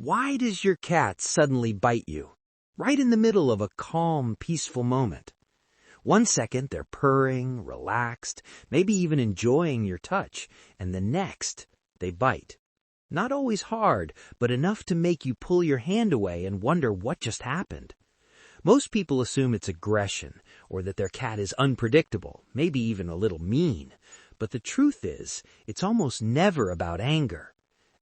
Why does your cat suddenly bite you? Right in the middle of a calm, peaceful moment. One second they're purring, relaxed, maybe even enjoying your touch, and the next they bite. Not always hard, but enough to make you pull your hand away and wonder what just happened. Most people assume it's aggression, or that their cat is unpredictable, maybe even a little mean. But the truth is, it's almost never about anger.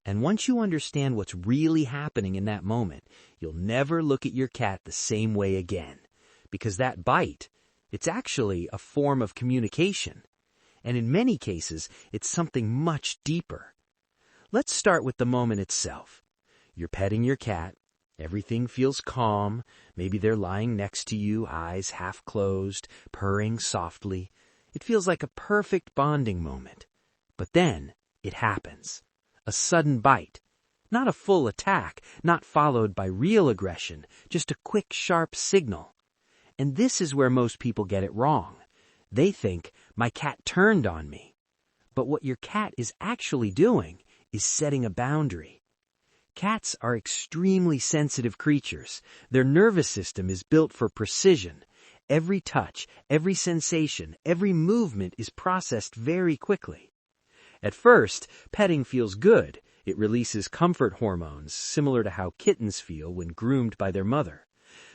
And once you understand what's really happening in that moment, you'll never look at your cat the same way again. Because that bite, it's actually a form of communication. And in many cases, it's something much deeper. Let's start with the moment itself. You're petting your cat. Everything feels calm. Maybe they're lying next to you, eyes half closed, purring softly. It feels like a perfect bonding moment. But then it happens. A sudden bite. Not a full attack, not followed by real aggression, just a quick, sharp signal. And this is where most people get it wrong. They think, my cat turned on me. But what your cat is actually doing is setting a boundary. Cats are extremely sensitive creatures. Their nervous system is built for precision. Every touch, every sensation, every movement is processed very quickly. At first, petting feels good. It releases comfort hormones, similar to how kittens feel when groomed by their mother.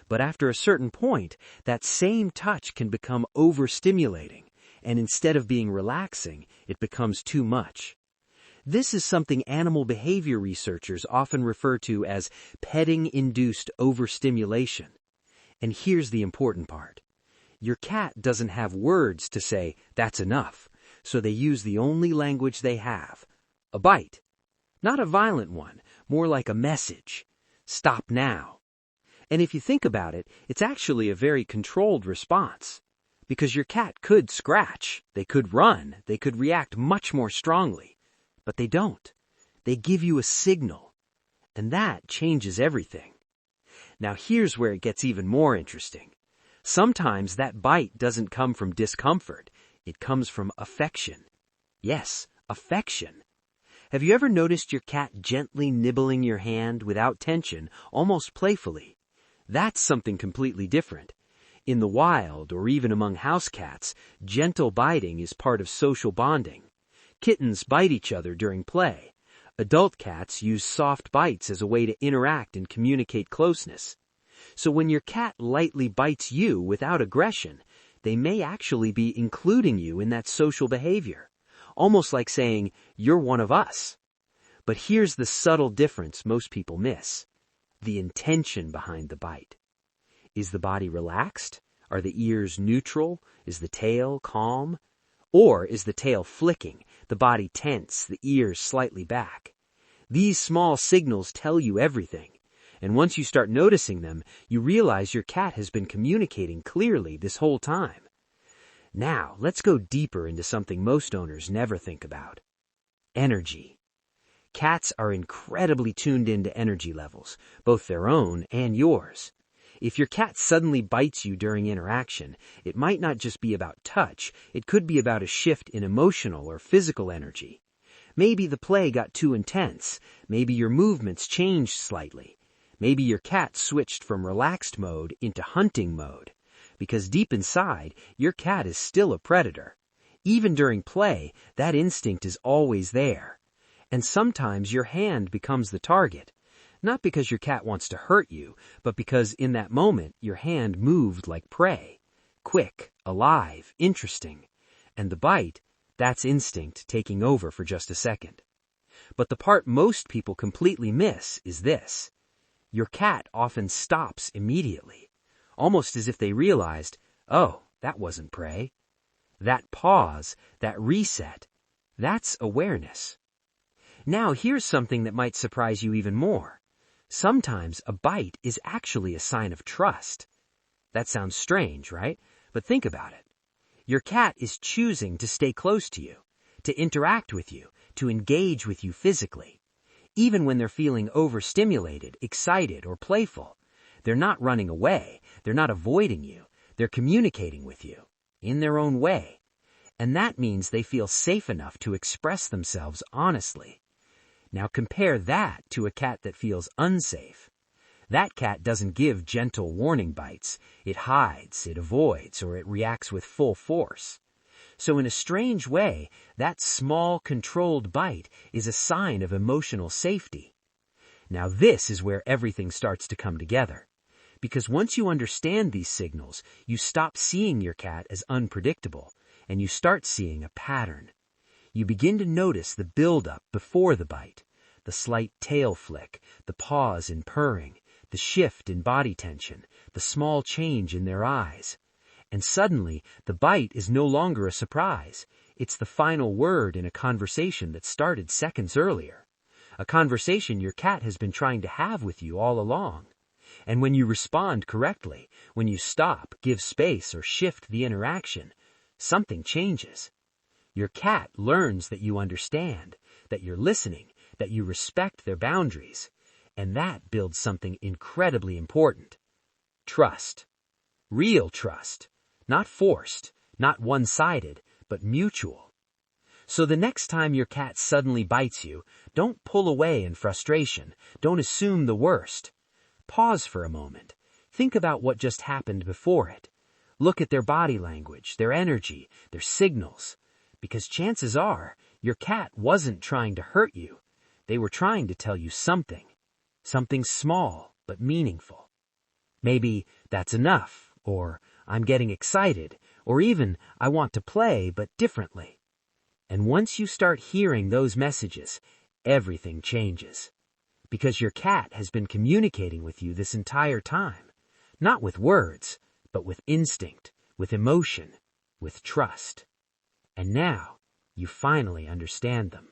But after a certain point, that same touch can become overstimulating, and instead of being relaxing, it becomes too much. This is something animal behavior researchers often refer to as petting-induced overstimulation. And here's the important part. Your cat doesn't have words to say, that's enough. So they use the only language they have, a bite. Not a violent one, more like a message. Stop now. And if you think about it, it's actually a very controlled response. Because your cat could scratch, they could run, they could react much more strongly. But they don't. They give you a signal. And that changes everything. Now here's where it gets even more interesting. Sometimes that bite doesn't come from discomfort. It comes from affection. Yes, affection. Have you ever noticed your cat gently nibbling your hand without tension, almost playfully? That's something completely different. In the wild, or even among house cats, gentle biting is part of social bonding. Kittens bite each other during play. Adult cats use soft bites as a way to interact and communicate closeness. So when your cat lightly bites you without aggression, they may actually be including you in that social behavior, almost like saying, you're one of us. But here's the subtle difference most people miss. The intention behind the bite. Is the body relaxed? Are the ears neutral? Is the tail calm? Or is the tail flicking, the body tense, the ears slightly back? These small signals tell you everything. And once you start noticing them, you realize your cat has been communicating clearly this whole time. Now, let's go deeper into something most owners never think about. Energy. Cats are incredibly tuned into energy levels, both their own and yours. If your cat suddenly bites you during interaction, it might not just be about touch, it could be about a shift in emotional or physical energy. Maybe the play got too intense, maybe your movements changed slightly. Maybe your cat switched from relaxed mode into hunting mode. Because deep inside, your cat is still a predator. Even during play, that instinct is always there. And sometimes your hand becomes the target. Not because your cat wants to hurt you, but because in that moment, your hand moved like prey. Quick, alive, interesting. And the bite, that's instinct taking over for just a second. But the part most people completely miss is this. Your cat often stops immediately, almost as if they realized, oh, that wasn't prey. That pause, that reset, that's awareness. Now here's something that might surprise you even more. Sometimes a bite is actually a sign of trust. That sounds strange, right? But think about it. Your cat is choosing to stay close to you, to interact with you, to engage with you physically. Even when they're feeling overstimulated, excited, or playful, they're not running away, they're not avoiding you, they're communicating with you, in their own way. And that means they feel safe enough to express themselves honestly. Now compare that to a cat that feels unsafe. That cat doesn't give gentle warning bites. It hides, it avoids, or it reacts with full force. So in a strange way, that small, controlled bite is a sign of emotional safety. Now this is where everything starts to come together. Because once you understand these signals, you stop seeing your cat as unpredictable, and you start seeing a pattern. You begin to notice the build-up before the bite, the slight tail flick, the pause in purring, the shift in body tension, the small change in their eyes. And suddenly, the bite is no longer a surprise. It's the final word in a conversation that started seconds earlier. A conversation your cat has been trying to have with you all along. And when you respond correctly, when you stop, give space, or shift the interaction, something changes. Your cat learns that you understand, that you're listening, that you respect their boundaries. And that builds something incredibly important. Trust. Real trust. Not forced, not one-sided, but mutual. So the next time your cat suddenly bites you, don't pull away in frustration. Don't assume the worst. Pause for a moment. Think about what just happened before it. Look at their body language, their energy, their signals. Because chances are, your cat wasn't trying to hurt you. They were trying to tell you something. Something small, but meaningful. Maybe that's enough, or I'm getting excited, or even I want to play, but differently. And once you start hearing those messages, everything changes. Because your cat has been communicating with you this entire time. Not with words, but with instinct, with emotion, with trust. And now, you finally understand them.